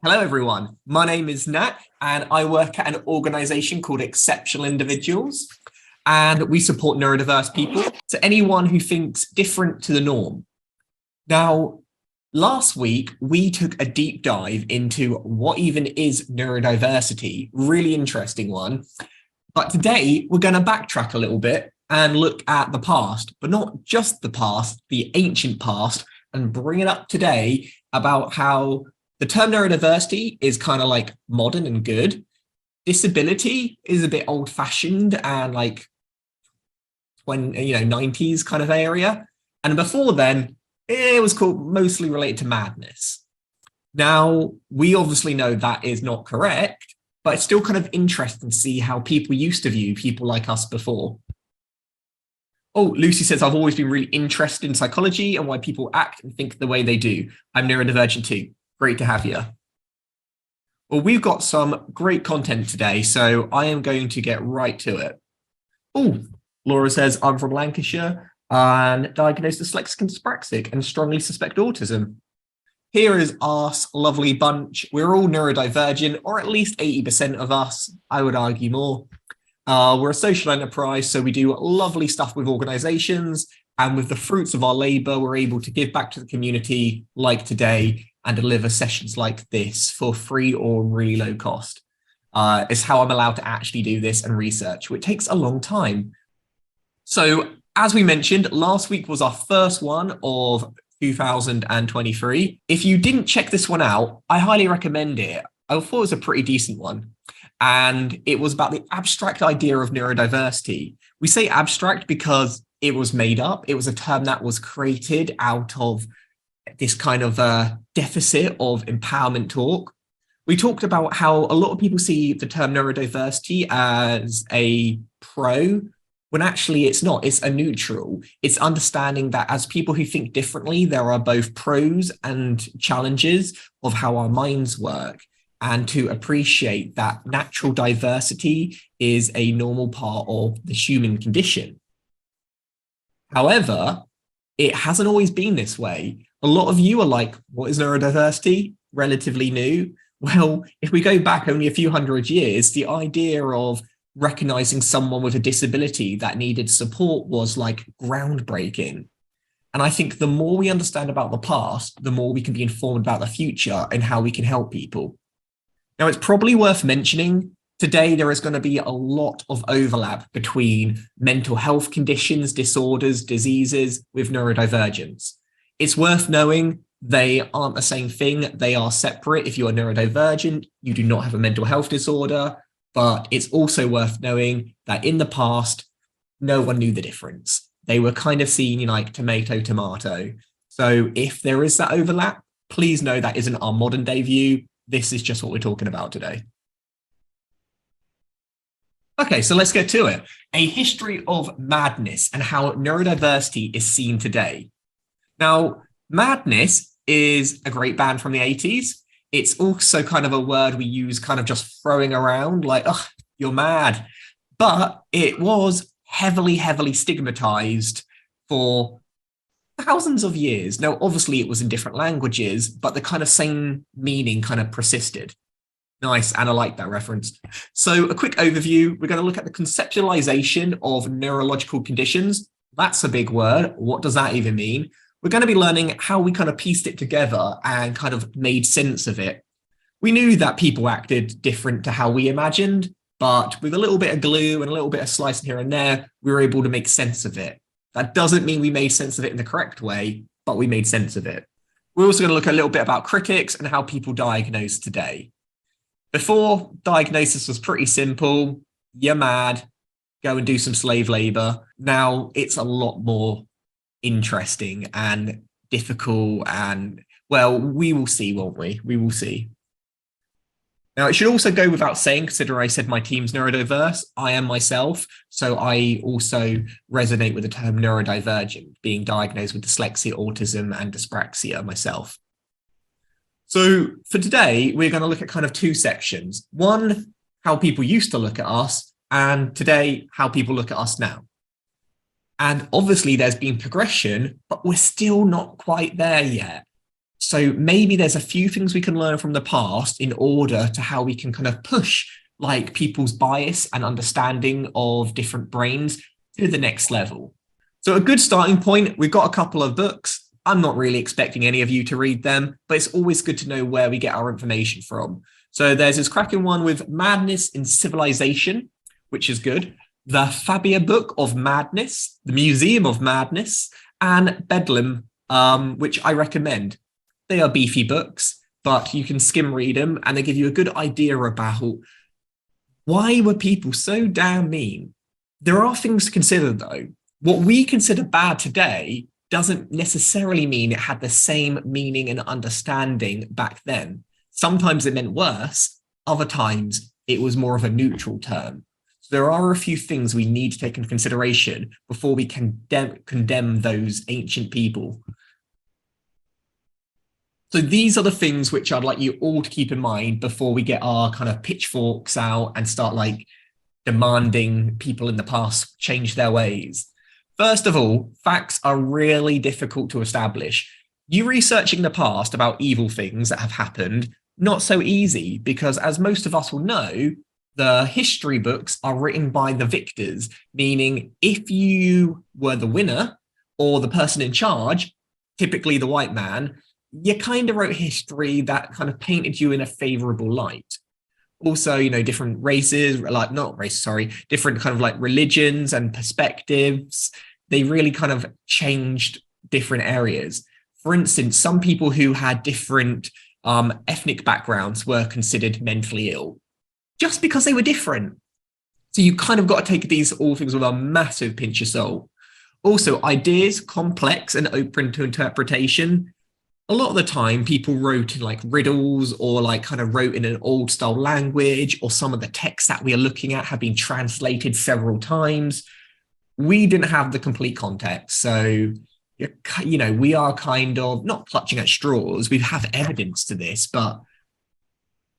Hello, everyone. My name is Nat, and I work at an organization called Exceptional Individuals, and we support neurodiverse people, to anyone who thinks different to the norm. Now, last week, we took a deep dive into what even is neurodiversity, really interesting one. But today, we're going to backtrack a little bit and look at the past, but not just the past, the ancient past, and bring it up today about how the term neurodiversity is kind of like modern and good. Disability is a bit old fashioned and like when 90s kind of area. And before then, it was called mostly related to madness. Now, we obviously know that is not correct, but it's still kind of interesting to see how people used to view people like us before. Oh, Lucy says, I've always been really interested in psychology and why people act and think the way they do. I'm neurodivergent too. Great to have you. Well, we've got some great content today, so I am going to get right to it. Oh, Laura says, I'm from Lancashire and diagnosed dyslexic and dyspraxic and strongly suspect autism. Here is us, lovely bunch. We're all neurodivergent, or at least 80% of us. I would argue more. We're a social enterprise, so we do lovely stuff with organizations, and with the fruits of our labor, we're able to give back to the community like today and deliver sessions like this for free or really low cost. It's how I'm allowed to actually do this and research, which takes a long time. So as we mentioned, last week was our first one of 2023. If you didn't check this one out, I highly recommend it. I thought it was a pretty decent one. And it was about the abstract idea of neurodiversity. We say abstract because it was made up. It was a term that was created out of this kind of deficit of empowerment talk. We talked about how a lot of people see the term neurodiversity as a pro, when actually it's not. It's a neutral. It's understanding that as people who think differently, there are both pros and challenges of how our minds work, and to appreciate that natural diversity is a normal part of the human condition. However, it hasn't always been this way. A lot of you are like, what is neurodiversity? Relatively new. Well, if we go back only a few hundred years, the idea of recognizing someone with a disability that needed support was like groundbreaking. And I think the more we understand about the past, the more we can be informed about the future and how we can help people. Now, it's probably worth mentioning today there is going to be a lot of overlap between mental health conditions, disorders, diseases with neurodivergence. It's worth knowing they aren't the same thing. They are separate. If you are neurodivergent, you do not have a mental health disorder. But it's also worth knowing that in the past, no one knew the difference. They were kind of seen like tomato, tomato. So if there is that overlap, please know that isn't our modern day view. This is just what we're talking about today. Okay, so let's get to it. A history of madness and how neurodiversity is seen today. Now, madness is a great band from the 80s. It's also kind of a word we use kind of just throwing around like, oh, you're mad. But it was heavily, heavily stigmatized for thousands of years. Now, obviously, it was in different languages, but the kind of same meaning kind of persisted. Nice, and I like that reference. So a quick overview, we're going to look at the conceptualization of neurological conditions. That's a big word. What does that even mean? We're going to be learning how we kind of pieced it together and kind of made sense of it. We knew that people acted different to how we imagined, but with a little bit of glue and a little bit of slicing here and there, we were able to make sense of it. That doesn't mean we made sense of it in the correct way, but we made sense of it. We're also going to look a little bit about critics and how people diagnose today. Before, diagnosis was pretty simple. You're mad, go and do some slave labor. Now it's a lot more interesting and difficult, and well, we will see, won't we? We will see. Now, it should also go without saying, considering I said my team's neurodiverse, I am myself, so I also resonate with the term neurodivergent, being diagnosed with dyslexia, autism, and dyspraxia myself. So for today, we're going to look at kind of two sections. One, how people used to look at us, and today, how people look at us now. And obviously there's been progression, but we're still not quite there yet. So maybe there's a few things we can learn from the past in order to how we can kind of push like people's bias and understanding of different brains to the next level. So a good starting point, we've got a couple of books. I'm not really expecting any of you to read them, but it's always good to know where we get our information from. So there's this cracking one with Madness in Civilization, which is good. The Fabia Book of Madness, The Museum of Madness, and Bethlem, which I recommend. They are beefy books, but you can skim read them and they give you a good idea about why were people so damn mean. There are things to consider though. What we consider bad today doesn't necessarily mean it had the same meaning and understanding back then. Sometimes it meant worse, other times it was more of a neutral term. So there are a few things we need to take into consideration before we condemn those ancient people. So these are the things which I'd like you all to keep in mind before we get our kind of pitchforks out and start like demanding people in the past change their ways. First of all, facts are really difficult to establish. You researching the past about evil things that have happened, not so easy, because as most of us will know, the history books are written by the victors, meaning if you were the winner or the person in charge, typically the white man, you kind of wrote history that kind of painted you in a favorable light. Also, you know, different races, like not races, sorry, different kind of like religions and perspectives, they really kind of changed different areas. For instance, some people who had different ethnic backgrounds were considered mentally ill just because they were different. So you kind of got to take these all things with a massive pinch of salt. Also, ideas, complex and open to interpretation. A lot of the time people wrote in like riddles or like kind of wrote in an old style language, or some of the texts that we are looking at have been translated several times. We didn't have the complete context. So, you know, we are kind of not clutching at straws. We have evidence to this, but,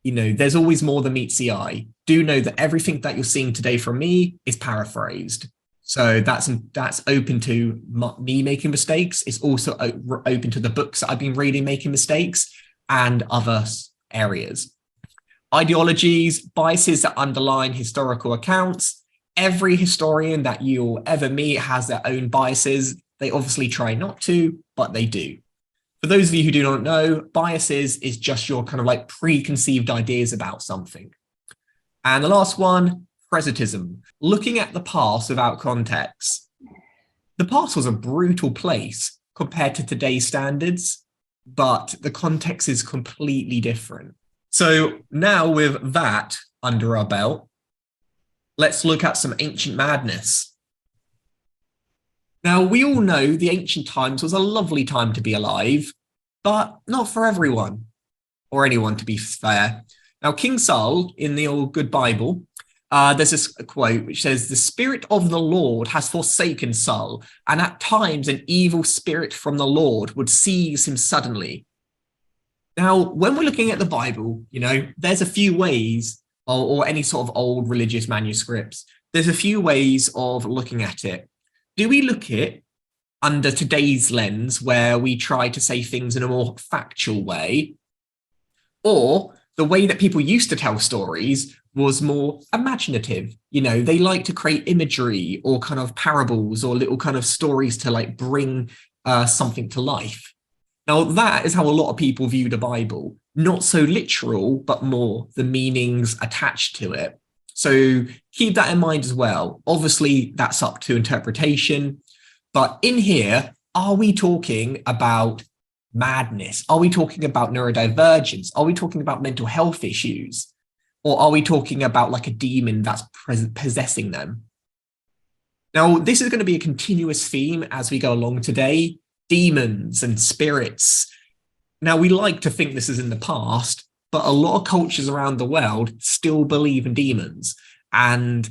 you know, there's always more than meets the eye. Do know that everything that you're seeing today from me is paraphrased. So that's open to me making mistakes. It's also open to the books that I've been reading making mistakes and other areas. Ideologies, biases that underline historical accounts. Every historian that you'll ever meet has their own biases. They obviously try not to, but they do. For those of you who do not know, biases is just your kind of like preconceived ideas about something. And the last one, presentism, looking at the past without context. The past was a brutal place compared to today's standards, but the context is completely different. So now with that under our belt, let's look at some ancient madness. Now, we all know the ancient times was a lovely time to be alive, but not for everyone, or anyone to be fair. Now, King Saul in the old good Bible, there's this quote which says, "The spirit of the Lord has forsaken Saul, and at times an evil spirit from the Lord would seize him suddenly." Now, when we're looking at the Bible, you know, there's a few ways, or any sort of old religious manuscripts, there's a few ways of looking at it. Do we look at it under today's lens where we try to say things in a more factual way? Or the way that people used to tell stories was more imaginative. You know, they like to create imagery or kind of parables or little kind of stories to like bring something to life. Now, that is how a lot of people view the Bible, not so literal, but more the meanings attached to it. So keep that in mind as well. Obviously, that's up to interpretation. But in here, are we talking about madness? Are we talking about neurodivergence? Are we talking about mental health issues? Or are we talking about like a demon that's possessing them? Now, this is going to be a continuous theme as we go along today. Demons and spirits. Now, we like to think this is in the past, but a lot of cultures around the world still believe in demons and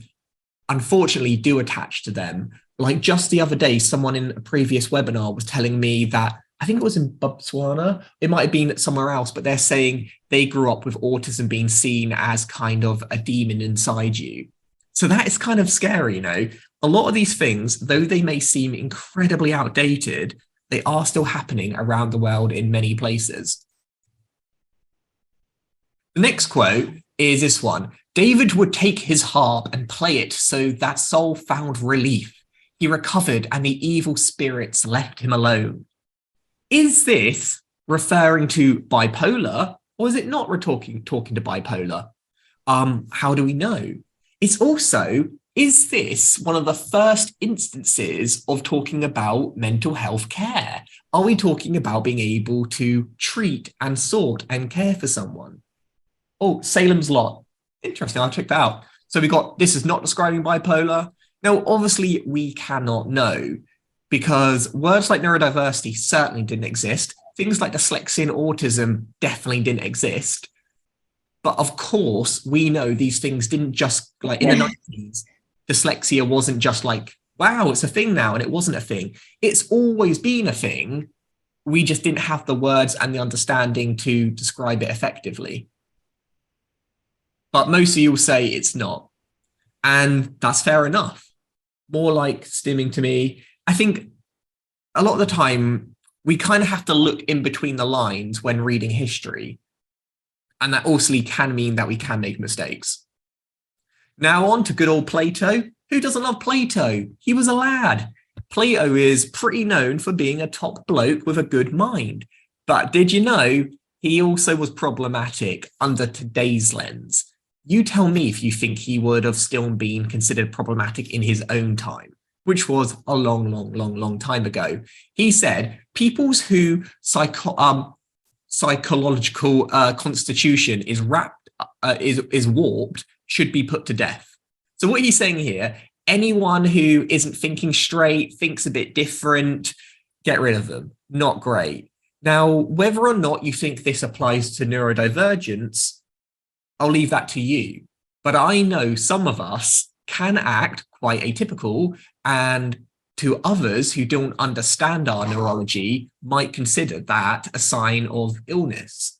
unfortunately do attach to them. Like just the other day, someone in a previous webinar was telling me that, I think it was in Botswana, it might have been somewhere else, but they're saying they grew up with autism being seen as kind of a demon inside you. So that is kind of scary, you know. A lot of these things, though they may seem incredibly outdated, They are still happening around the world in many places. The next quote is this one. David would take his harp and play it so that Saul found relief. He recovered and the evil spirits left him alone. Is this referring to bipolar, or is it not talking to bipolar? How do we know? It's also, is this one of the first instances of talking about mental health care? Are we talking about being able to treat and sort and care for someone? Oh, Salem's Lot. Interesting, I'll check that out. So we got, this is not describing bipolar. Now, obviously, we cannot know because words like neurodiversity certainly didn't exist. Things like dyslexia and autism definitely didn't exist. But of course, we know these things didn't just, like in the 90s, dyslexia wasn't just like, wow, it's a thing now, and it wasn't a thing. It's always been a thing. We just didn't have the words and the understanding to describe it effectively. But most of you will say it's not. And that's fair enough. More like stimming to me. I think a lot of the time, we kind of have to look in between the lines when reading history. And that also can mean that we can make mistakes. Now on to good old Plato. Who doesn't love Plato? He was a lad. Plato is pretty known for being a top bloke with a good mind. But did you know he also was problematic under today's lens? You tell me if you think he would have still been considered problematic in his own time, which was a long time ago. He said, peoples whose psychological constitution is warped should be put to death. So what he's saying here, anyone who isn't thinking straight, thinks a bit different, get rid of them. Not great. Now, whether or not you think this applies to neurodivergence, I'll leave that to you. But I know some of us can act quite atypical, and to others who don't understand our neurology might consider that a sign of illness.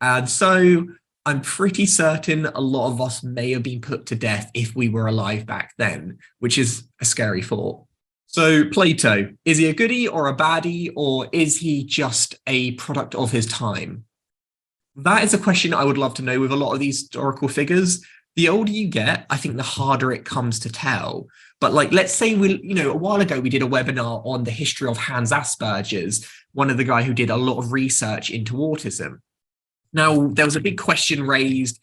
And so I'm pretty certain a lot of us may have been put to death if we were alive back then, which is a scary thought. So Plato, is he a goodie or a baddie, or is he just a product of his time? That is a question I would love to know with a lot of these historical figures. The older you get, I think the harder it comes to tell. But like, let's say a while ago, we did a webinar on the history of Hans Asperger's, one of the guy who did a lot of research into autism. Now, there was a big question raised.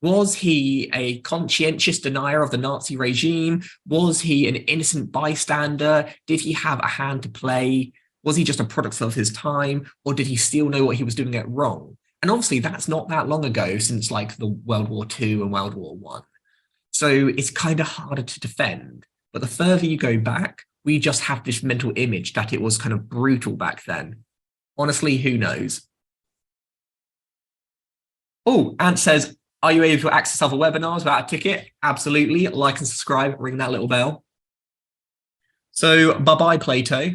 Was he a conscientious denier of the Nazi regime? Was he an innocent bystander? Did he have a hand to play? Was he just a product of his time? Or did he still know what he was doing it wrong? And obviously that's not that long ago, since like the World War II and World War I. So it's kind of harder to defend. But the further you go back, we just have this mental image that it was kind of brutal back then. Honestly, who knows? Oh, Ant says, are you able to access other webinars without a ticket? Absolutely. Like and subscribe, ring that little bell. So bye-bye, Plato.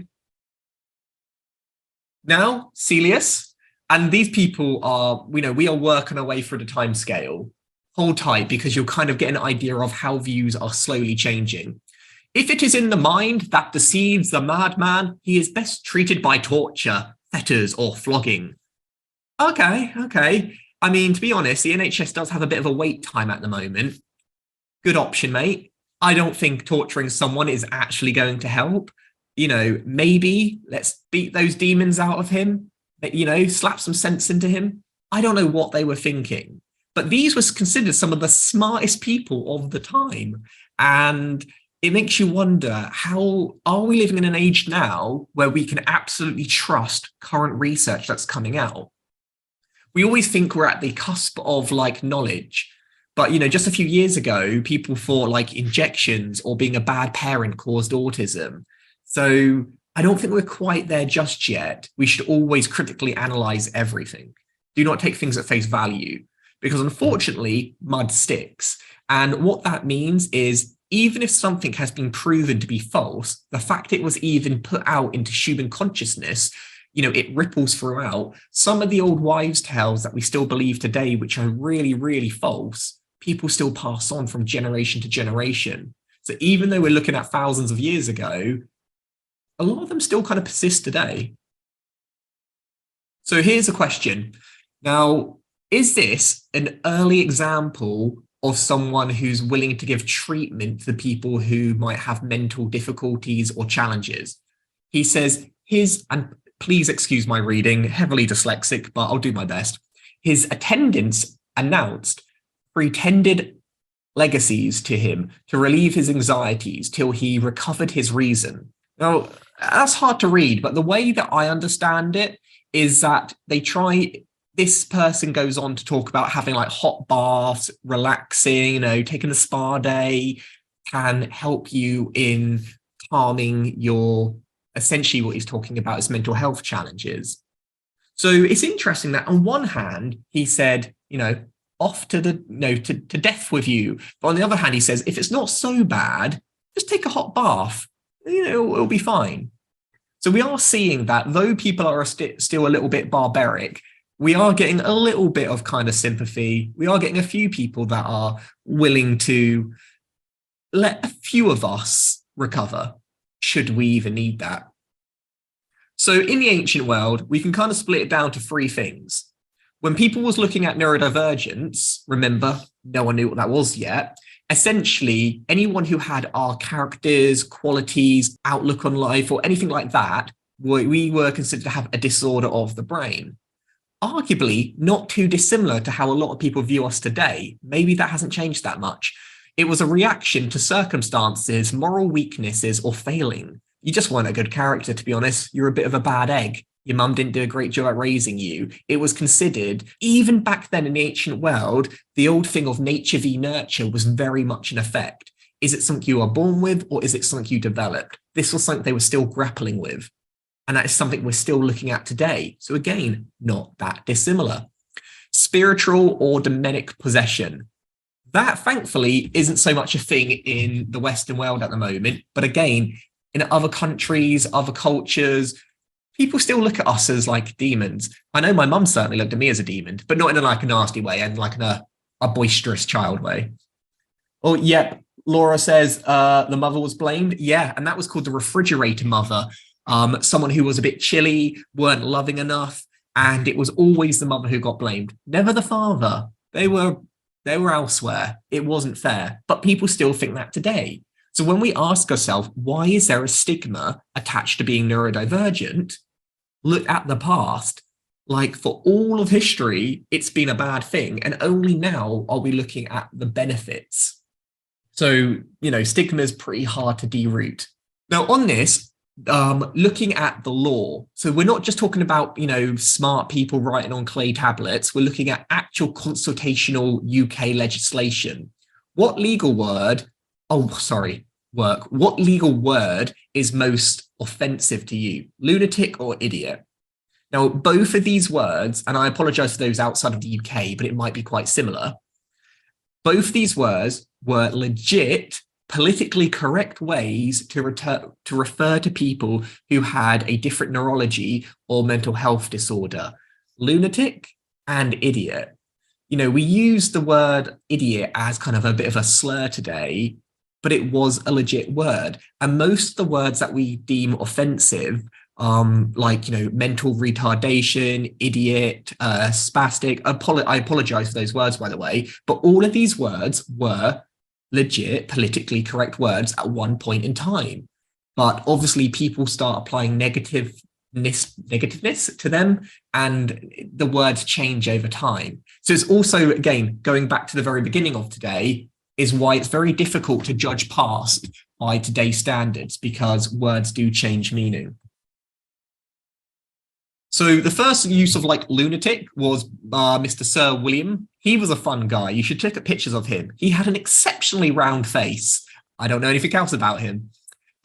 Now, Celius. And these people are, we are working our way through the time scale. Hold tight, because you'll kind of get an idea of how views are slowly changing. If it is in the mind that deceives the madman, he is best treated by torture, fetters, or flogging. Okay. I mean, to be honest, the NHS does have a bit of a wait time at the moment. Good option, mate. I don't think torturing someone is actually going to help. Maybe let's beat those demons out of him. Slap some sense into him. I don't know what they were thinking, but these were considered some of the smartest people of the time. And it makes you wonder, how are we living in an age now where we can absolutely trust current research that's coming out? We always think we're at the cusp of like knowledge, but just a few years ago, people thought like injections or being a bad parent caused autism. So I don't think we're quite there just yet. We should always critically analyze everything. Do not take things at face value, because unfortunately, mud sticks. And what that means is, even if something has been proven to be false, the fact it was even put out into human consciousness, it ripples throughout. Some of the old wives' tales that we still believe today, which are really, really false, people still pass on from generation to generation. So even though we're looking at thousands of years ago, a lot of them still kind of persist today. So here's a question. Now, is this an early example of someone who's willing to give treatment to people who might have mental difficulties or challenges? He says and please excuse my reading, heavily dyslexic, but I'll do my best. His attendants announced pretended legacies to him to relieve his anxieties till he recovered his reason. Now, that's hard to read, but the way that I understand it is that this person goes on to talk about having like hot baths, relaxing, taking a spa day can help you in calming essentially what he's talking about is mental health challenges. So it's interesting that on one hand, he said, off to to death with you. But on the other hand, he says, if it's not so bad, just take a hot bath, it'll be fine. So we are seeing that though people are still a little bit barbaric, we are getting a little bit of kind of sympathy. We are getting a few people that are willing to let a few of us recover, should we even need that. So in the ancient world, we can kind of split it down to three things. When people was looking at neurodivergence, remember, no one knew what that was yet. Essentially, anyone who had our characters, qualities, outlook on life, or anything like that, we were considered to have a disorder of the brain. Arguably, not too dissimilar to how a lot of people view us today. Maybe that hasn't changed that much. It was a reaction to circumstances, moral weaknesses, or failing. You just weren't a good character, to be honest. You're a bit of a bad egg. Your mum didn't do a great job at raising you. It was considered, even back then in the ancient world, the old thing of nature v nurture was very much in effect. Is it something you are born with, or is it something you developed? This was something they were still grappling with. And that is something we're still looking at today. So again, not that dissimilar. Spiritual or demonic possession. That, thankfully, isn't so much a thing in the Western world at the moment. But again, in other countries, other cultures, people still look at us as like demons. I know my mum certainly looked at me as a demon, but not in like a nasty way and like in a boisterous child way. Oh, yep. Laura says the mother was blamed. Yeah, and that was called the refrigerator mother. Someone who was a bit chilly, weren't loving enough, and it was always the mother who got blamed. Never the father. They were elsewhere. It wasn't fair, but people still think that today. So when we ask ourselves, why is there a stigma attached to being neurodivergent? Look at the past. Like for all of history, it's been a bad thing. And only now are we looking at the benefits. So, stigma is pretty hard to deroot. Now on this, looking at the law. So we're not just talking about, smart people writing on clay tablets. We're looking at actual consultational UK legislation. What legal word is most offensive to you? Lunatic or idiot? Now, both of these words, and I apologize for those outside of the UK, but it might be quite similar. Both these words were legit, politically correct ways to refer to people who had a different neurology or mental health disorder. Lunatic and idiot. We use the word idiot as kind of a bit of a slur today, but it was a legit word. And most of the words that we deem offensive, mental retardation, idiot, spastic, I apologize for those words, by the way, but all of these words were legit, politically correct words at one point in time. But obviously people start applying negativeness to them, and the words change over time. So it's also, again, going back to the very beginning of today, is why it's very difficult to judge past by today's standards, because words do change meaning. So the first use of lunatic was Mr. Sir William. He was a fun guy. You should check out pictures of him. He had an exceptionally round face. I don't know anything else about him.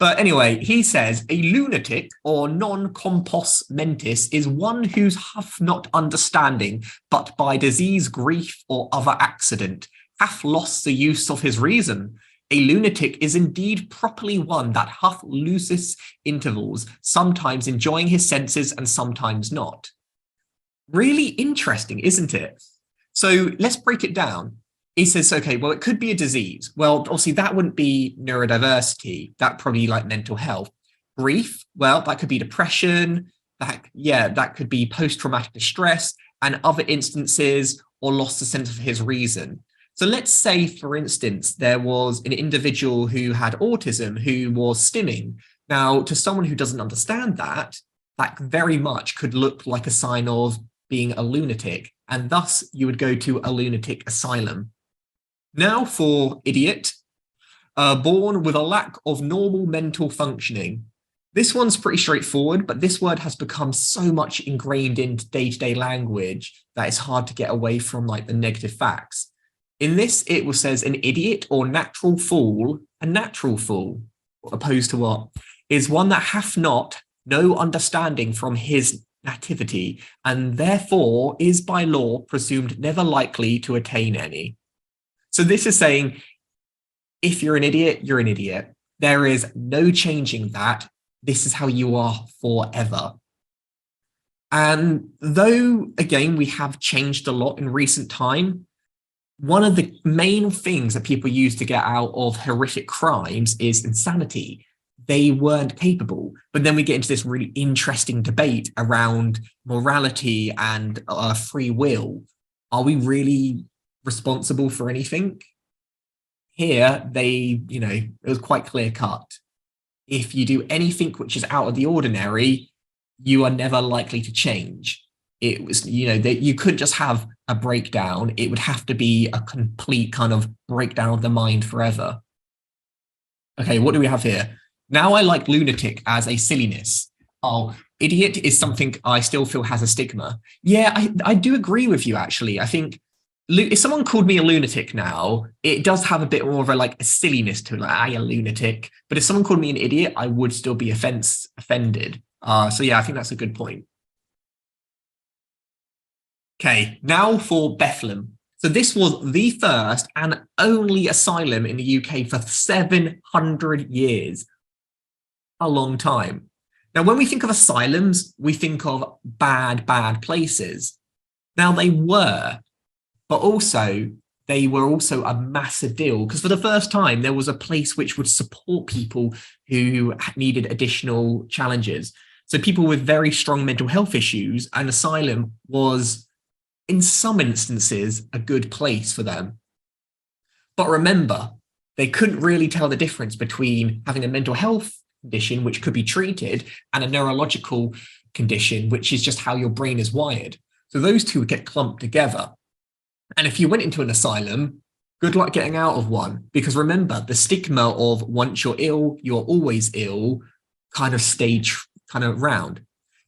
But anyway, he says, a lunatic or non-compos mentis is one whose hath not understanding, but by disease, grief, or other accident, hath lost the use of his reason. A lunatic is indeed properly one that hath lusus intervals, sometimes enjoying his senses and sometimes not. Really interesting, isn't it? So let's break it down. He says, okay, well, it could be a disease. Well, obviously that wouldn't be neurodiversity. That'd probably be like mental health. Grief, well, that could be depression, that could be post-traumatic distress and other instances, or lost the sense of his reason. So let's say, for instance, there was an individual who had autism who was stimming. Now, to someone who doesn't understand that very much could look like a sign of being a lunatic, and thus you would go to a lunatic asylum. Now for idiot, born with a lack of normal mental functioning. This one's pretty straightforward, but this word has become so much ingrained into day-to-day language that it's hard to get away from like the negative facts. In this, it says an idiot or natural fool, a natural fool, opposed to what? Is one that hath not no understanding from his nativity, and therefore is by law presumed never likely to attain any. So this is saying, if you're an idiot, you're an idiot. There is no changing that. This is how you are forever. And though, again, we have changed a lot in recent time, one of the main things that people use to get out of horrific crimes is insanity. They weren't capable. But then we get into this really interesting debate around morality and free will. Are we really responsible for anything? Here, it was quite clear cut. If you do anything which is out of the ordinary, you are never likely to change. It was, that you couldn't just have a breakdown. It would have to be a complete kind of breakdown of the mind forever. Okay, what do we have here? Now I like lunatic as a silliness. Oh, idiot is something I still feel has a stigma. Yeah, I do agree with you, actually. I think if someone called me a lunatic now, it does have a bit more of a silliness to it, like, you're a lunatic. But if someone called me an idiot, I would still be offended. So yeah, I think that's a good point. Okay, now for Bethlem. So this was the first and only asylum in the UK for 700 years. A long time. Now, when we think of asylums, we think of bad places. Now, they were, but also they were also a massive deal, because for the first time, there was a place which would support people who needed additional challenges. So people with very strong mental health issues, an asylum was, in some instances, a good place for them. But remember, they couldn't really tell the difference between having a mental health condition, which could be treated, and a neurological condition, which is just how your brain is wired. So those two would get clumped together. And if you went into an asylum, good luck getting out of one, because remember, the stigma of once you're ill, you're always ill kind of stage round.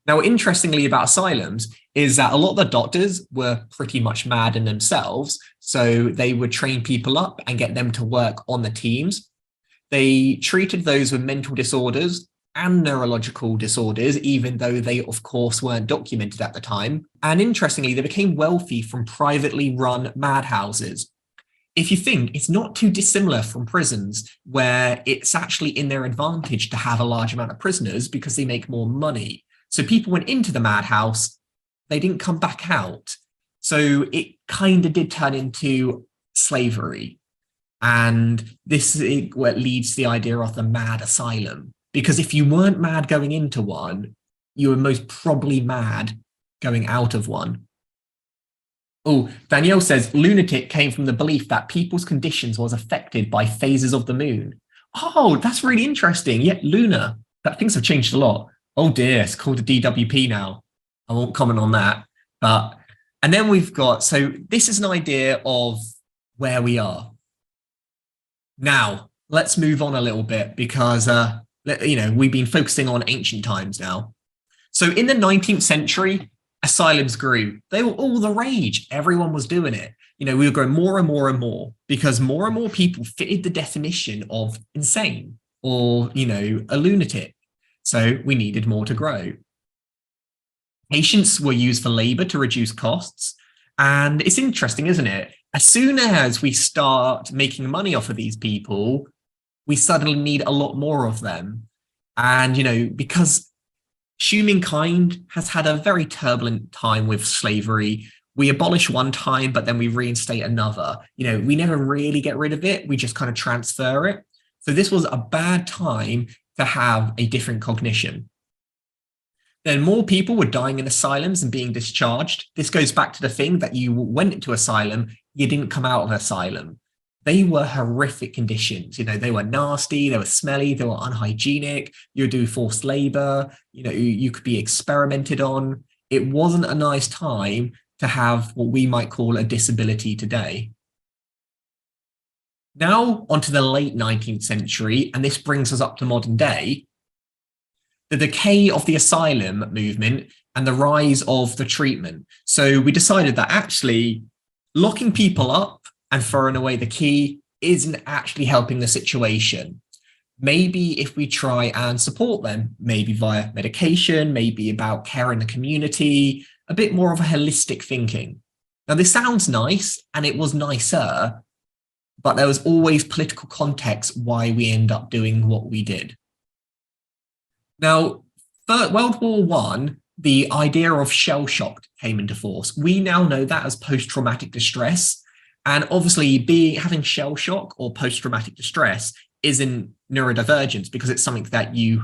Now, interestingly about asylums is that a lot of the doctors were pretty much mad in themselves. So they would train people up and get them to work on the teams. They treated those with mental disorders and neurological disorders, even though they, of course, weren't documented at the time. And interestingly, they became wealthy from privately run madhouses. If you think, it's not too dissimilar from prisons, where it's actually in their advantage to have a large amount of prisoners because they make more money. So people went into the madhouse, they didn't come back out. So it kind of did turn into slavery. And this is what leads to the idea of the mad asylum. Because if you weren't mad going into one, you were most probably mad going out of one. Oh, Danielle says, lunatic came from the belief that people's conditions was affected by phases of the moon. Oh, that's really interesting. Yeah, lunar. Things have changed a lot. Oh dear, it's called a DWP now. I won't comment on that. And then we've got, so this is an idea of where we are. Now, let's move on a little bit because, we've been focusing on ancient times now. So in the 19th century, asylums grew. They were all the rage. Everyone was doing it. We were growing more and more and more because more and more people fitted the definition of insane or, a lunatic. So we needed more to grow. Patients were used for labor to reduce costs. And it's interesting, isn't it? As soon as we start making money off of these people, we suddenly need a lot more of them. And, because humankind has had a very turbulent time with slavery, we abolish one time, but then we reinstate another. We never really get rid of it. We just kind of transfer it. So this was a bad time to have a different cognition. Then more people were dying in asylums and being discharged. This goes back to the thing that you went into asylum, you didn't come out of asylum. They were horrific conditions. They were nasty, they were smelly, they were unhygienic. You would do forced labor. You could be experimented on. It wasn't a nice time to have what we might call a disability today. Now onto the late 19th century, and this brings us up to modern day. The decay of the asylum movement and the rise of the treatment. So we decided that actually locking people up and throwing away the key isn't actually helping the situation. Maybe if we try and support them, maybe via medication, maybe about care in the community, a bit more of a holistic thinking. Now, this sounds nice, and it was nicer, but there was always political context why we end up doing what we did. Now, World War I, the idea of shell shock came into force. We now know that as post-traumatic distress. And obviously having shell shock or post-traumatic distress isn't neurodivergence because it's something that you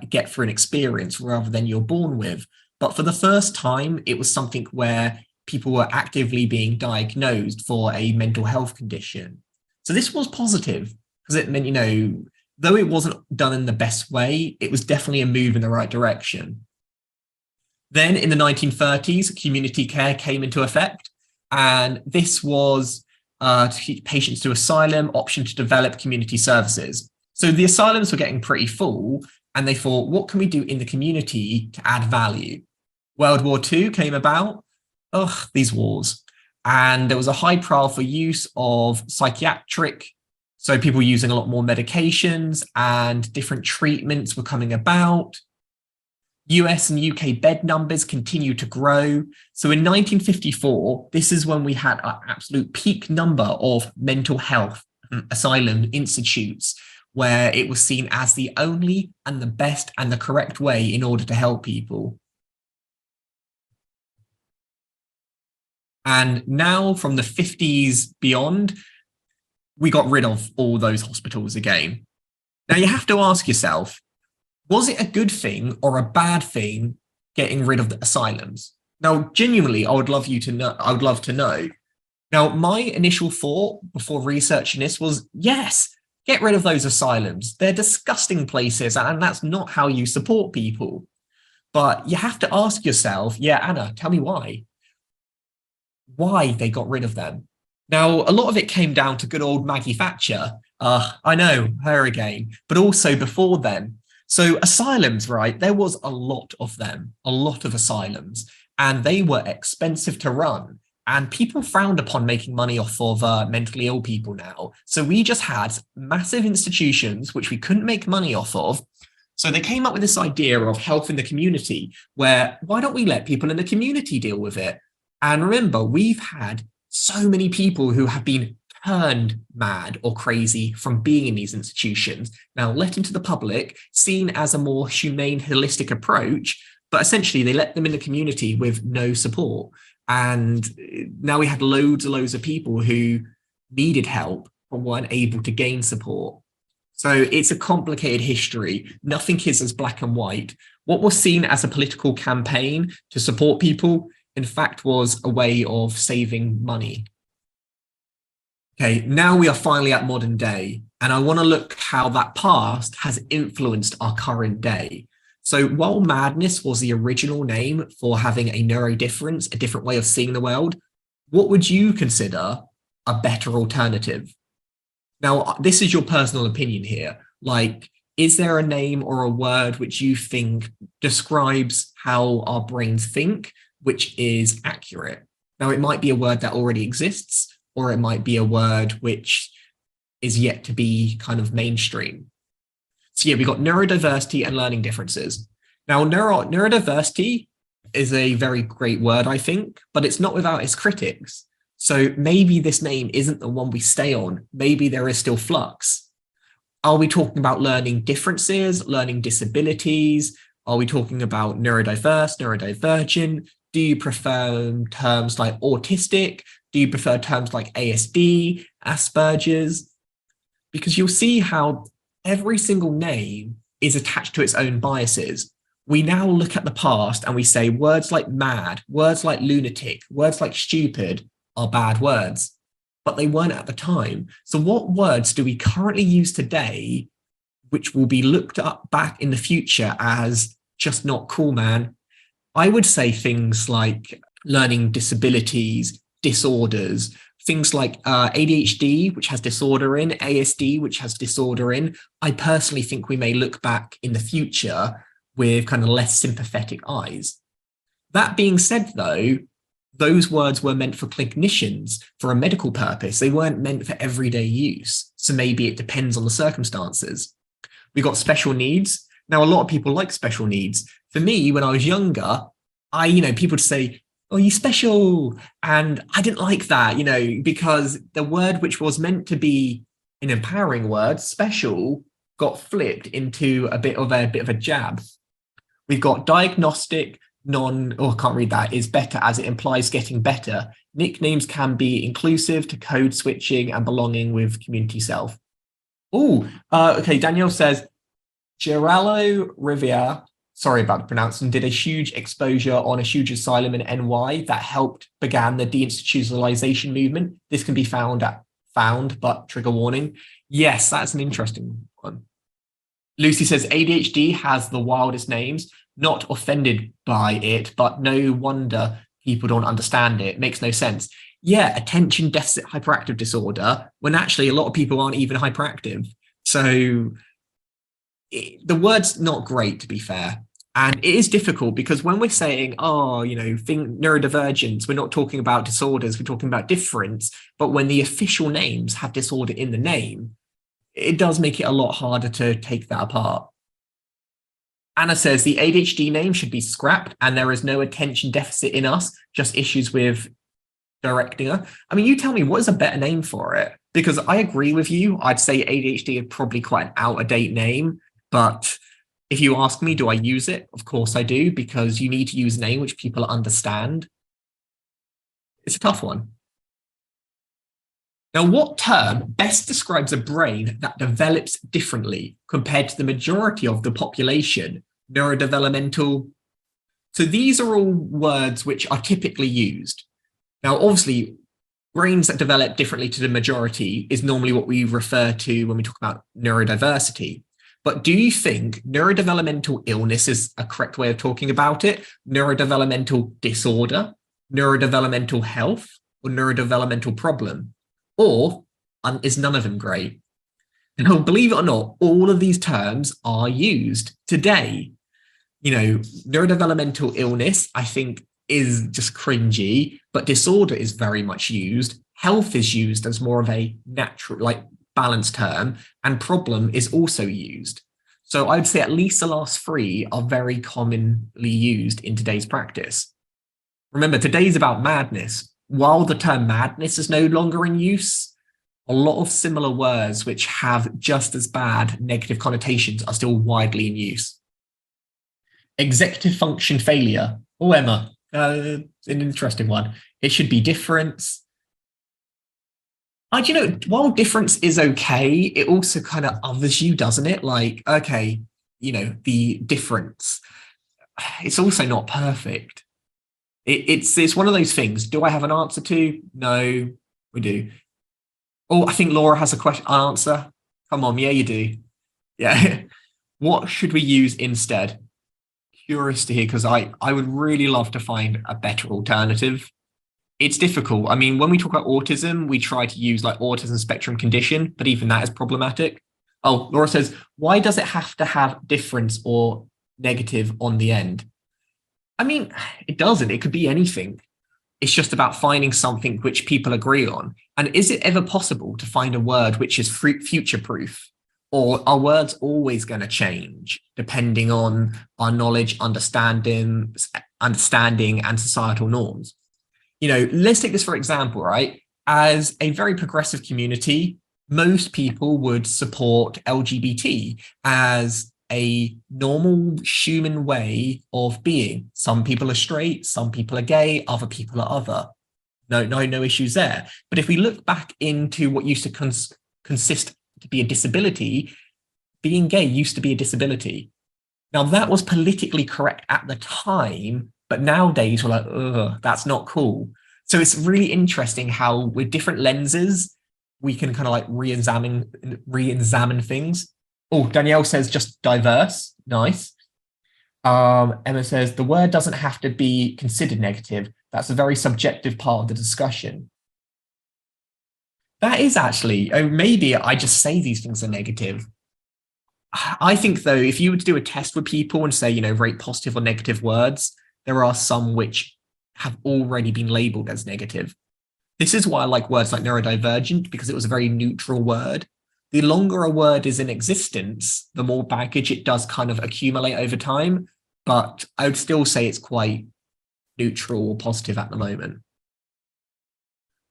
get through an experience rather than you're born with. But for the first time, it was something where people were actively being diagnosed for a mental health condition. So this was positive because it meant, though it wasn't done in the best way, it was definitely a move in the right direction. Then in the 1930s, community care came into effect. And this was to teach patients to asylum, option to develop community services. So the asylums were getting pretty full, and they thought, what can we do in the community to add value? World War II came about. These wars. And there was a high profile for use of psychiatric, so people using a lot more medications, and different treatments were coming about. US and UK bed numbers continue to grow. So in 1954, this is when we had an absolute peak number of mental health asylum institutes, where it was seen as the only and the best and the correct way in order to help people. And now from the 50s beyond, we got rid of all those hospitals again. Now you have to ask yourself, was it a good thing or a bad thing getting rid of the asylums? Now, genuinely, I would love to know. Now, my initial thought before researching this was, yes, get rid of those asylums. They're disgusting places, and that's not how you support people. But you have to ask yourself, yeah, Anna, tell me why. Why they got rid of them. Now, a lot of it came down to good old Maggie Thatcher. I know, her again, but also before then. So asylums, right, there was a lot of them, a lot of asylums, and they were expensive to run. And people frowned upon making money off of mentally ill people now. So we just had massive institutions which we couldn't make money off of. So they came up with this idea of health in the community, where why don't we let people in the community deal with it? And remember, we've had so many people who have been turned mad or crazy from being in these institutions, now let into the public, seen as a more humane, holistic approach, but essentially they let them in the community with no support. And now we had loads and loads of people who needed help but weren't able to gain support. So it's a complicated history. Nothing is as black and white. What was seen as a political campaign to support people, in fact, was a way of saving money. Okay, now we are finally at modern day, and I want to look how that past has influenced our current day. So while madness was the original name for having a neurodifference, a different way of seeing the world, what would you consider a better alternative? Now, this is your personal opinion here. Like, is there a name or a word which you think describes how our brains think, which is accurate? Now, it might be a word that already exists, or it might be a word which is yet to be kind of mainstream. So yeah, we got neurodiversity and learning differences. Now, neurodiversity is a very great word, I think, but it's not without its critics. So maybe this name isn't the one we stay on. Maybe there is still flux. Are we talking about learning differences, learning disabilities? Are we talking about neurodiverse, neurodivergent? Do you prefer terms like autistic? Do you prefer terms like ASD, Asperger's? Because you'll see how every single name is attached to its own biases. we now look at the past and we say words like mad, words like lunatic, words like stupid are bad words, but they weren't at the time. So what words do we currently use today which will be looked up back in the future as just not cool, man? I would say things like learning disabilities, disorders, things like ADHD, which has disorder in, ASD, which has disorder in. I personally think we may look back in the future with kind of less sympathetic eyes. That being said, though, those words were meant for clinicians for a medical purpose. They weren't meant for everyday use. So maybe it depends on the circumstances. We got special needs. Now, a lot of people like special needs. For me, when I was younger, people would say, oh, you special. And I didn't like that, because the word which was meant to be an empowering word, special, got flipped into a bit of a jab. We've got diagnostic, I can't read that, is better as it implies getting better. Nicknames can be inclusive to code switching and belonging with community self. Okay, Danielle says, Geraldo Rivera, sorry about the pronouncing, did a huge exposure on a huge asylum in NY that helped began the deinstitutionalisation movement. This can be found, but trigger warning. Yes, that's an interesting one. Lucy says ADHD has the wildest names, not offended by it, but no wonder people don't understand it. Makes no sense. Yeah, attention deficit hyperactive disorder, when actually a lot of people aren't even hyperactive. So the word's not great, to be fair. And it is difficult because when we're saying, think neurodivergence, we're not talking about disorders, we're talking about difference. But when the official names have disorder in the name, it does make it a lot harder to take that apart. Anna says the ADHD name should be scrapped and there is no attention deficit in us, just issues with directing her. I mean, you tell me, what is a better name for it? Because I agree with you. I'd say ADHD is probably quite an out-of-date name. But if you ask me, do I use it? Of course I do, because you need to use a name which people understand. It's a tough one. Now, what term best describes a brain that develops differently compared to the majority of the population? Neurodevelopmental. So these are all words which are typically used. Now, obviously, brains that develop differently to the majority is normally what we refer to when we talk about neurodiversity. But do you think neurodevelopmental illness is a correct way of talking about it? Neurodevelopmental disorder, neurodevelopmental health, or neurodevelopmental problem? Or is none of them great? Now, believe it or not, all of these terms are used today. Neurodevelopmental illness, I think, is just cringy, but disorder is very much used. Health is used as more of a natural, balanced term, and problem is also used. So I'd say at least the last three are very commonly used in today's practice. Remember, today's about madness. While the term madness is no longer in use, a lot of similar words which have just as bad negative connotations are still widely in use. Executive function failure. Oh, Emma, an interesting one. It should be difference. While difference is okay, it also kind of others you, doesn't it? The difference. It's also not perfect. It's one of those things. Do I have an answer to? No, we do. Oh, I think Laura has an answer. Come on, yeah, you do. Yeah. What should we use instead? Curious to hear, because I would really love to find a better alternative. It's difficult. I mean, when we talk about autism, we try to use autism spectrum condition, but even that is problematic. Oh, Laura says, why does it have to have difference or negative on the end? I mean, it doesn't. It could be anything. It's just about finding something which people agree on. And is it ever possible to find a word which is future-proof? Or are words always going to change depending on our knowledge, understanding, and societal norms? Let's take this for example, right? As a very progressive community, most people would support LGBT as a normal human way of being. Some people are straight, some people are gay, other people are other. No issues there. But if we look back into what used to consist to be a disability, being gay used to be a disability. Now, that was politically correct at the time, but nowadays we're like, ugh, that's not cool. So it's really interesting how with different lenses, we can kind of like re-examine things. Oh, Danielle says just diverse. Nice. Emma says the word doesn't have to be considered negative. That's a very subjective part of the discussion. That is actually, oh, maybe I just say these things are negative. I think, though, if you were to do a test with people and say, rate positive or negative words, there are some which have already been labeled as negative. This is why I like words like neurodivergent, because it was a very neutral word. The longer a word is in existence, the more baggage it does kind of accumulate over time. But I would still say it's quite neutral or positive at the moment.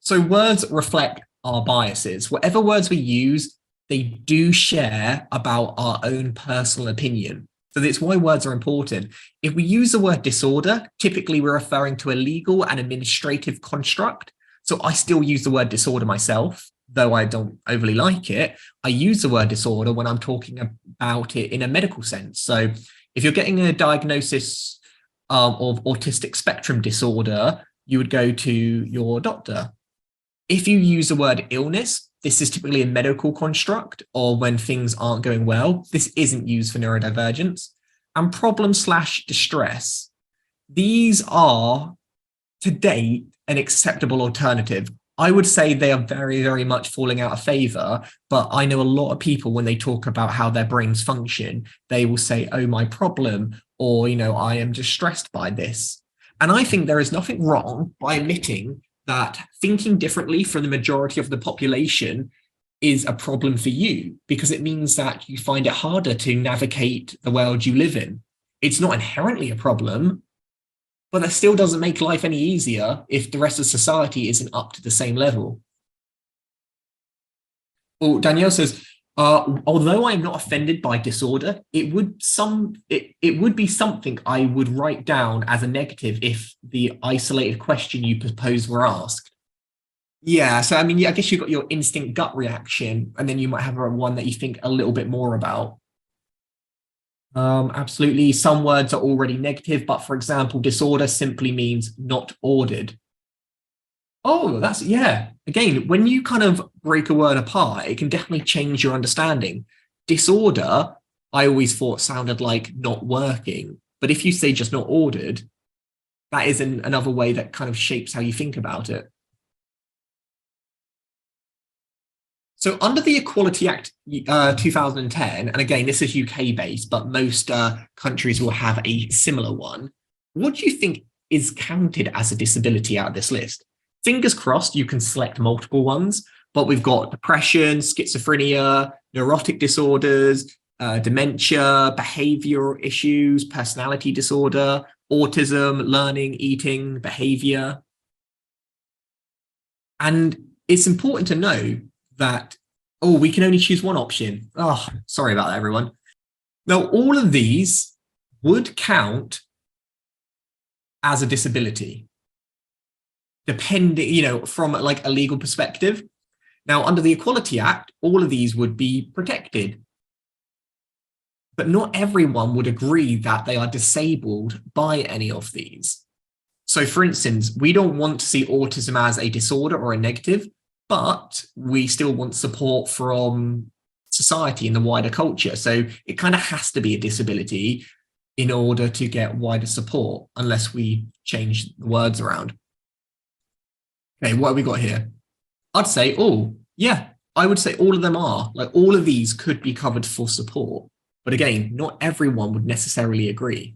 So words reflect our biases. Whatever words we use, they do share about our own personal opinion. So that's why words are important. If we use the word disorder, typically we're referring to a legal and administrative construct. So I still use the word disorder myself, though I don't overly like it. I use the word disorder when I'm talking about it in a medical sense. So if you're getting a diagnosis of autistic spectrum disorder, you would go to your doctor. If you use the word illness, this is typically a medical construct, or when things aren't going well. This isn't used for neurodivergence. And problem/distress. These are, to date, an acceptable alternative. I would say they are very, very much falling out of favor, but I know a lot of people, when they talk about how their brains function, they will say, oh, my problem, or, I am distressed by this. And I think there is nothing wrong by admitting that thinking differently from the majority of the population is a problem for you, because it means that you find it harder to navigate the world you live in. It's not inherently a problem, but that still doesn't make life any easier if the rest of society isn't up to the same level. Well, Danielle says, although I'm not offended by disorder, it would be something I would write down as a negative if the isolated question you propose were asked. Yeah, so I mean, I guess you've got your instinct gut reaction, and then you might have one that you think a little bit more about. Absolutely, some words are already negative, but for example, disorder simply means not ordered. Oh, that's, yeah. Again, when you kind of break a word apart, it can definitely change your understanding. Disorder, I always thought sounded like not working. But if you say just not ordered, that is another way that kind of shapes how you think about it. So under the Equality Act 2010, and again, this is UK based, but most countries will have a similar one. What do you think is counted as a disability out of this list? Fingers crossed, you can select multiple ones, but we've got depression, schizophrenia, neurotic disorders, dementia, behavioral issues, personality disorder, autism, learning, eating, behavior. And it's important to know that, oh, we can only choose one option. Oh, sorry about that, everyone. Now, all of these would count as a disability, depending, from like a legal perspective. Now, under the Equality Act, all of these would be protected. But not everyone would agree that they are disabled by any of these. So, for instance, we don't want to see autism as a disorder or a negative, but we still want support from society and the wider culture. So it kind of has to be a disability in order to get wider support, unless we change the words around. Okay, what have we got here? I'd say, oh, yeah, I would say all of them are. Like, all of these could be covered for support. But again, not everyone would necessarily agree.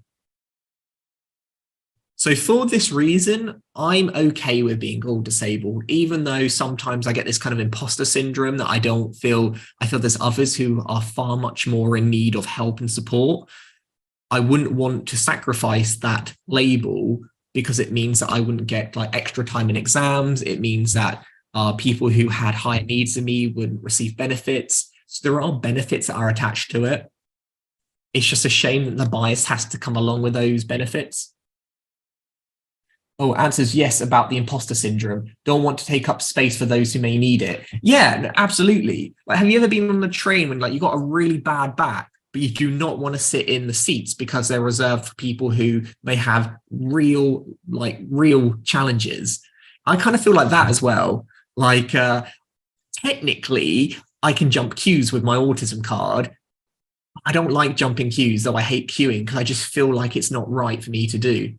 So for this reason, I'm okay with being called disabled, even though sometimes I get this kind of imposter syndrome that I feel there's others who are far much more in need of help and support. I wouldn't want to sacrifice that label because it means that I wouldn't get like extra time in exams. It means that people who had higher needs than me wouldn't receive benefits. So there are benefits that are attached to it. It's just a shame that the bias has to come along with those benefits. Oh, answers yes about the imposter syndrome. Don't want to take up space for those who may need it. Yeah, absolutely. Like, have you ever been on the train when like you got a really bad back but you do not want to sit in the seats because they're reserved for people who may have real challenges. I kind of feel like that as well. Like, technically, I can jump queues with my autism card. I don't like jumping queues, though I hate queuing because I just feel like it's not right for me to do.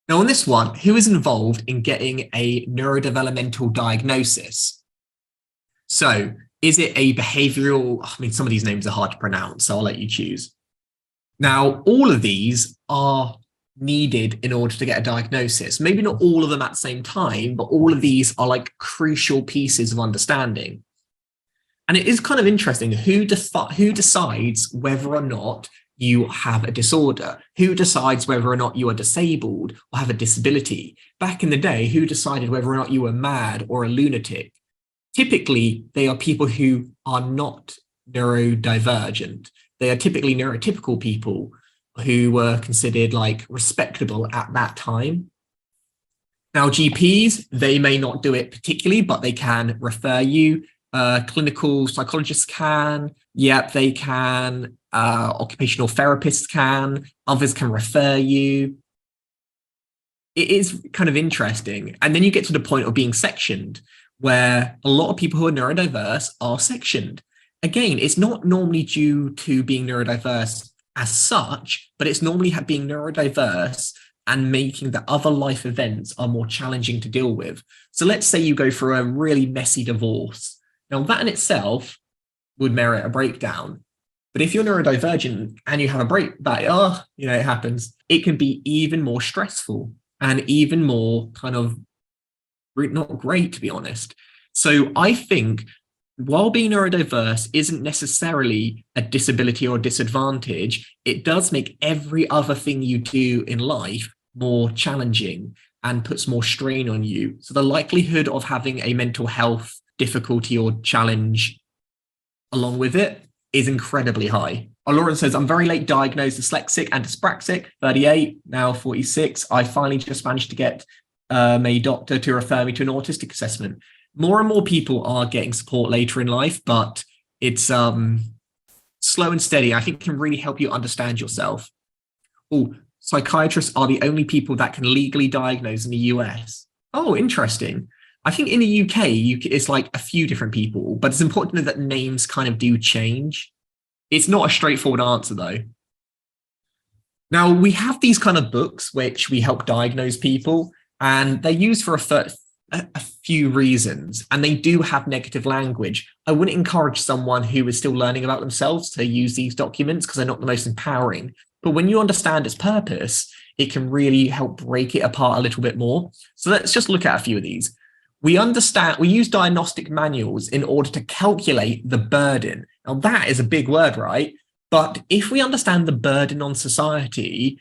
Now, on this one, who is involved in getting a neurodevelopmental diagnosis? So, is it a behavioral? I mean, some of these names are hard to pronounce, so I'll let you choose. Now, all of these are needed in order to get a diagnosis. Maybe not all of them at the same time, but all of these are like crucial pieces of understanding. And it is kind of interesting who decides whether or not you have a disorder, who decides whether or not you are disabled or have a disability. Back in the day, who decided whether or not you were mad or a lunatic? Typically, they are people who are not neurodivergent. They are typically neurotypical people who were considered like respectable at that time. Now, GPs, they may not do it particularly, but they can refer you. Clinical psychologists can, yep, they can. Occupational therapists can, others can refer you. It is kind of interesting. And then you get to the point of being sectioned, where a lot of people who are neurodiverse are sectioned. Again, it's not normally due to being neurodiverse as such, but it's normally being neurodiverse and making the other life events are more challenging to deal with. So let's say you go through a really messy divorce. Now that in itself would merit a breakdown. But if you're neurodivergent and you have a break, it happens, it can be even more stressful and even more kind of not great, to be honest. So I think while being neurodiverse isn't necessarily a disability or disadvantage, it does make every other thing you do in life more challenging and puts more strain on you. So the likelihood of having a mental health difficulty or challenge along with it is incredibly high. Lauren says, I'm very late diagnosed dyslexic and dyspraxic, 38, now 46. I finally just managed to get a doctor to refer me to an autistic assessment. More and more people are getting support later in life, but it's slow and steady. I think it can really help you understand yourself. Oh, psychiatrists are the only people that can legally diagnose in the US. Oh, interesting. I think in the UK, it's like a few different people, but it's important to know that names kind of do change. It's not a straightforward answer, though. Now, we have these kind of books which we help diagnose people, and they're used for a few reasons, and they do have negative language. I wouldn't encourage someone who is still learning about themselves to use these documents because they're not the most empowering. But when you understand its purpose, it can really help break it apart a little bit more. So let's just look at a few of these. We use diagnostic manuals in order to calculate the burden. Now that is a big word, right? But if we understand the burden on society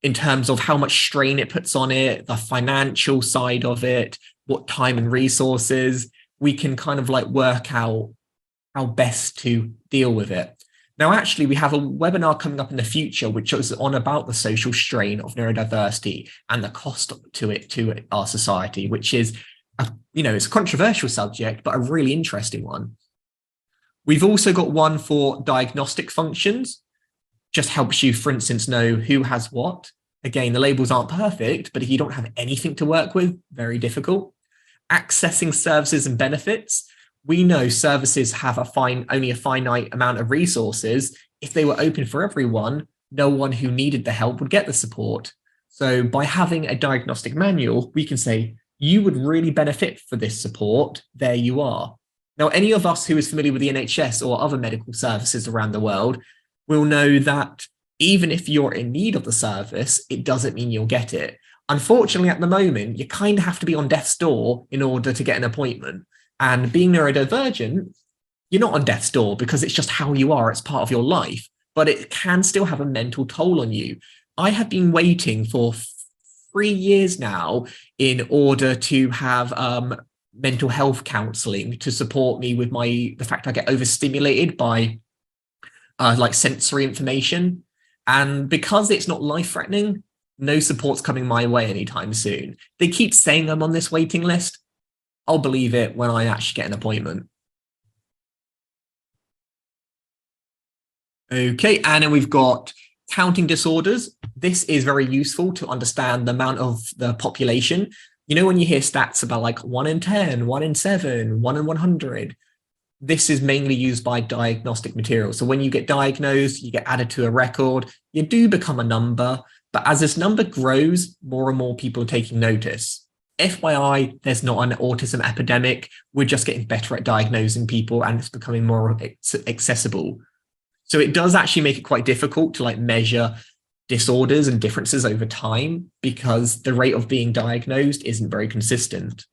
in terms of how much strain it puts on it, the financial side of it, what time and resources, we can kind of like work out how best to deal with it. Now, actually, we have a webinar coming up in the future, which is on about the social strain of neurodiversity and the cost to our society, which is it's a controversial subject, but a really interesting one. We've also got one for diagnostic functions, just helps you, for instance, know who has what. Again, the labels aren't perfect, but if you don't have anything to work with, very difficult. Accessing services and benefits. We know services have only a finite amount of resources. If they were open for everyone, no one who needed the help would get the support. So by having a diagnostic manual, we can say, you would really benefit for this support. There you are. Now, any of us who is familiar with the NHS or other medical services around the world will know that even if you're in need of the service, it doesn't mean you'll get it. Unfortunately, at the moment, you kind of have to be on death's door in order to get an appointment. And being neurodivergent, you're not on death's door because it's just how you are. It's part of your life, but it can still have a mental toll on you. I have been waiting for 3 years now in order to have mental health counselling to support me with the fact I get overstimulated by like sensory information. And because it's not life-threatening, no support's coming my way anytime soon. They keep saying I'm on this waiting list. I'll believe it when I actually get an appointment. Okay, and then we've got counting disorders. This is very useful to understand the amount of the population. You know, when you hear stats about like 1 in 10, 1 in 7, 1 in 100, this is mainly used by diagnostic material. So when you get diagnosed, you get added to a record, you do become a number, but as this number grows, more and more people are taking notice. FYI, there's not an autism epidemic. We're just getting better at diagnosing people and it's becoming more accessible. So it does actually make it quite difficult to like measure disorders and differences over time because the rate of being diagnosed isn't very consistent.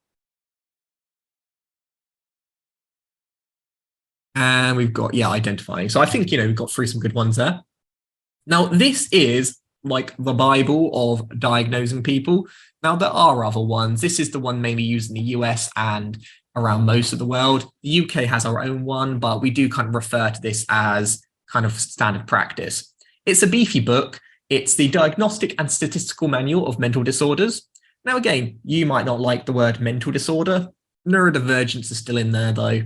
And we've got, identifying. So I think, we've got through some good ones there. Now, this is like the Bible of diagnosing people. Now, there are other ones. This is the one mainly used in the US and around most of the world. The UK has our own one, but we do kind of refer to this as kind of standard practice. It's a beefy book. It's the Diagnostic and Statistical Manual of Mental Disorders. Now, again, you might not like the word mental disorder. Neurodivergence is still in there, though.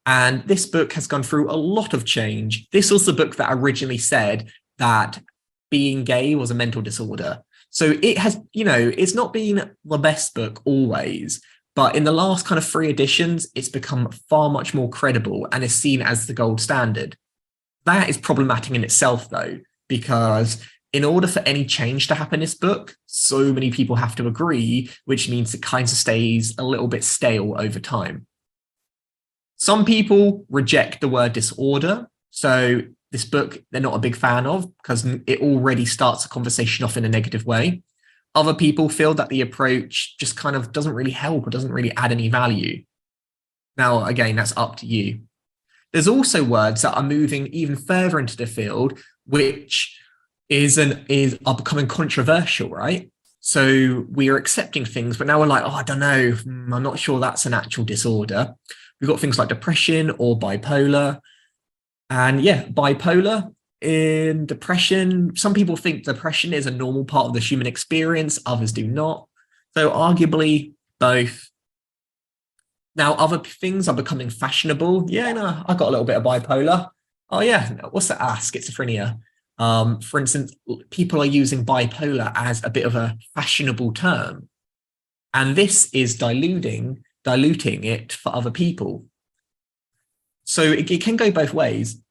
And this book has gone through a lot of change. This was the book that originally said that being gay was a mental disorder. So it has, it's not been the best book always, but in the last kind of 3 editions, it's become far much more credible and is seen as the gold standard. That is problematic in itself, though, because in order for any change to happen in this book, so many people have to agree, which means it kind of stays a little bit stale over time. Some people reject the word disorder. So this book, they're not a big fan of because it already starts a conversation off in a negative way. Other people feel that the approach just kind of doesn't really help or doesn't really add any value. Now, again, that's up to you. There's also words that are moving even further into the field, which are becoming controversial, right? So we are accepting things, but now we're like, I don't know, I'm not sure that's an actual disorder. We've got things like depression or bipolar. And bipolar in depression, some people think depression is a normal part of the human experience, others do not. So arguably both. Now, other things are becoming fashionable. I got a little bit of bipolar. Oh yeah, what's that? Schizophrenia. For instance, people are using bipolar as a bit of a fashionable term. And this is diluting it for other people. So it can go both ways.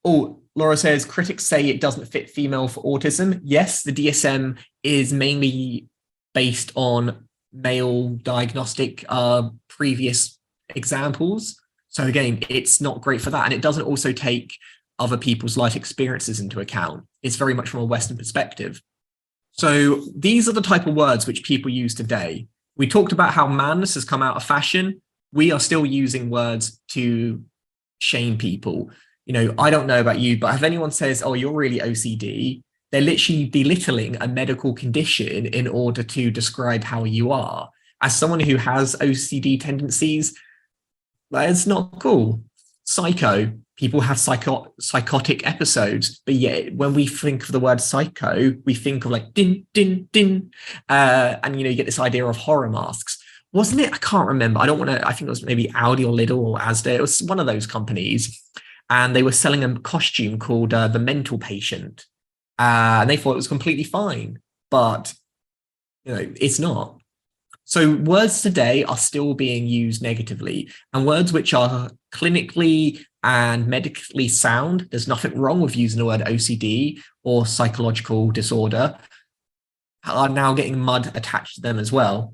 Oh, Laura says, critics say it doesn't fit female for autism. Yes, the DSM is mainly based on male diagnostic previous examples. So again, it's not great for that. And it doesn't also take other people's life experiences into account. It's very much from a Western perspective. So these are the type of words which people use today. We talked about how madness has come out of fashion. We are still using words to shame people. I don't know about you, but if anyone says, oh, you're really OCD, they're literally belittling a medical condition in order to describe how you are. As someone who has OCD tendencies, that's not cool. Psycho, people have psychotic episodes, but yet when we think of the word psycho, we think of like din, din, din. And you get this idea of horror masks. Wasn't it? I can't remember. I think it was maybe Audi or Lidl or Asda. It was one of those companies. And they were selling a costume called the Mental Patient. And they thought it was completely fine, but it's not. So words today are still being used negatively, and words which are clinically and medically sound, there's nothing wrong with using the word OCD or psychological disorder, are now getting mud attached to them as well.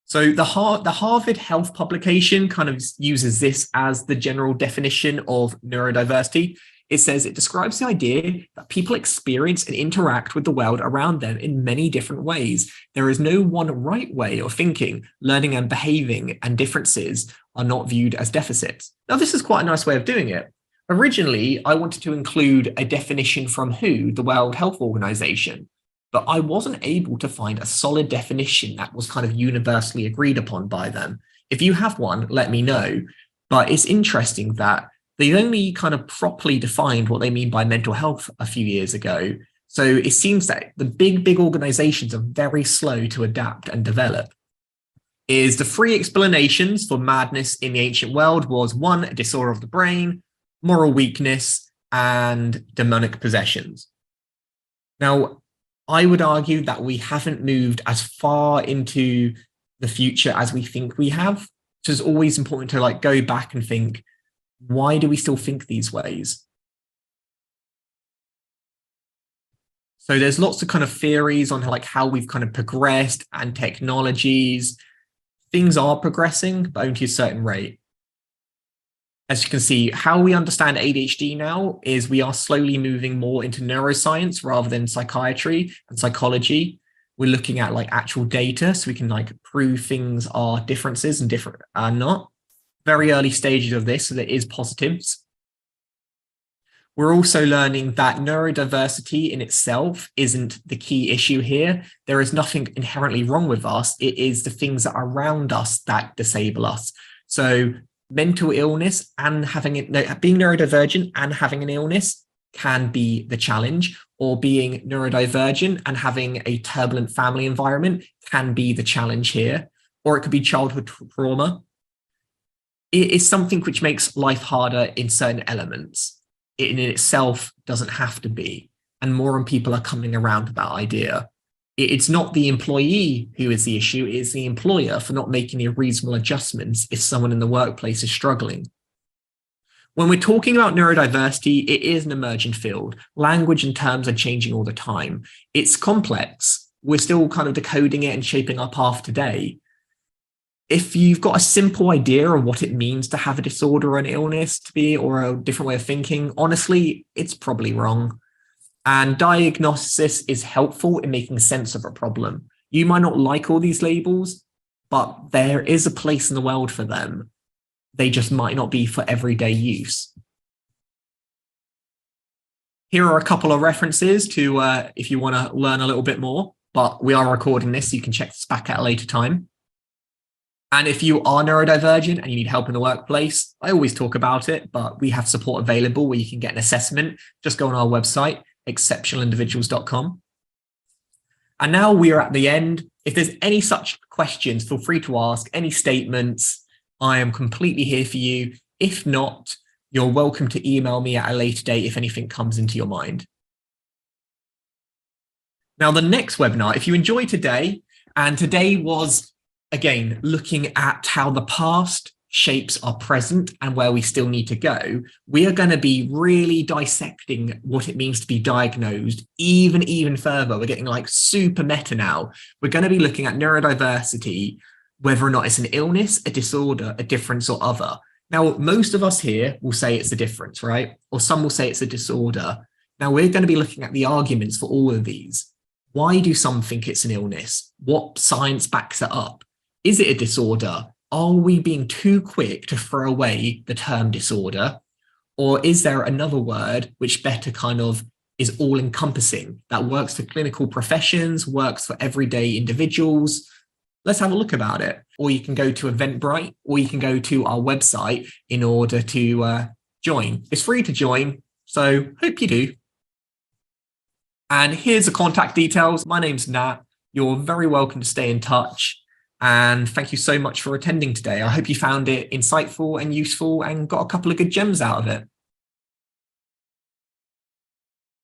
So the Harvard Health publication kind of uses this as the general definition of neurodiversity. It says it describes the idea that people experience and interact with the world around them in many different ways. There is no one right way of thinking, learning and behaving, and differences are not viewed as deficits. Now, this is quite a nice way of doing it. Originally, I wanted to include a definition from WHO, the World Health Organization, but I wasn't able to find a solid definition that was kind of universally agreed upon by them. If you have one, let me know. But it's interesting that they only kind of properly defined what they mean by mental health a few years ago. So it seems that the big organizations are very slow to adapt and develop. is the three explanations for madness in the ancient world was 1, a disorder of the brain, moral weakness, and demonic possessions. Now, I would argue that we haven't moved as far into the future as we think we have. So it's always important to like go back and think, why do we still think these ways? So there's lots of kind of theories on how we've kind of progressed and technologies. Things are progressing, but only to a certain rate. As you can see, how we understand ADHD now is we are slowly moving more into neuroscience rather than psychiatry and psychology. We're looking at like actual data so we can like prove things are differences and different are not. Very early stages of this, so there is positives. We're also learning that neurodiversity in itself isn't the key issue here. There is nothing inherently wrong with us. It is the things that are around us that disable us. So mental illness and being neurodivergent and having an illness can be the challenge, or being neurodivergent and having a turbulent family environment can be the challenge here, or it could be childhood trauma. It is something which makes life harder in certain elements. It in itself doesn't have to be, and more and people are coming around to that idea. It's not the employee who is the issue, it is the employer for not making the reasonable adjustments if someone in the workplace is struggling. When we're talking about neurodiversity, it is an emerging field. Language and terms are changing all the time. It's complex. We're still kind of decoding it and shaping our path today. If you've got a simple idea of what it means to have a disorder or an illness to be, or a different way of thinking, honestly, it's probably wrong. And diagnosis is helpful in making sense of a problem. You might not like all these labels, but there is a place in the world for them. They just might not be for everyday use. Here are a couple of references to if you want to learn a little bit more, but we are recording this, so you can check this back at a later time. And if you are neurodivergent and you need help in the workplace, I always talk about it, but we have support available where you can get an assessment. Just go on our website, exceptionalindividuals.com. And now we are at the end. If there's any such questions, feel free to ask. Any statements, I am completely here for you. If not, you're welcome to email me at a later date if anything comes into your mind. Now, the next webinar, if you enjoyed today, and today was, again, looking at how the past shapes our present and where we still need to go, we are going to be really dissecting what it means to be diagnosed even further. We're getting like super meta now. We're going to be looking at neurodiversity, whether or not it's an illness, a disorder, a difference, or other. Now, most of us here will say it's a difference, right? Or some will say it's a disorder. Now, we're going to be looking at the arguments for all of these. Why do some think it's an illness? What science backs it up? Is it a disorder? Are we being too quick to throw away the term disorder? Or is there another word which better kind of is all-encompassing, that works for clinical professions, works for everyday individuals? Let's have a look about it. Or you can go to Eventbrite, or you can go to our website in order to join. It's free to join, so hope you do. And here's the contact details. My name's Nat. You're very welcome to stay in touch. And thank you so much for attending today. I hope you found it insightful and useful and got a couple of good gems out of it.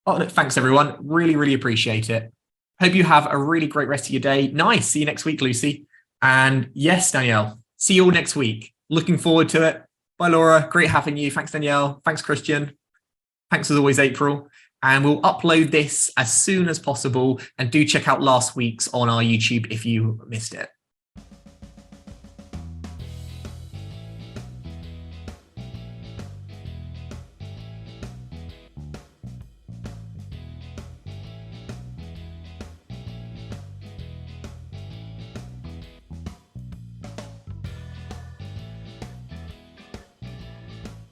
Oh, thanks, everyone. Really, really appreciate it. Hope you have a really great rest of your day. Nice. See you next week, Lucy. And yes, Danielle, see you all next week. Looking forward to it. Bye, Laura. Great having you. Thanks, Danielle. Thanks, Christian. Thanks as always, April. And we'll upload this as soon as possible. And do check out last week's on our YouTube if you missed it.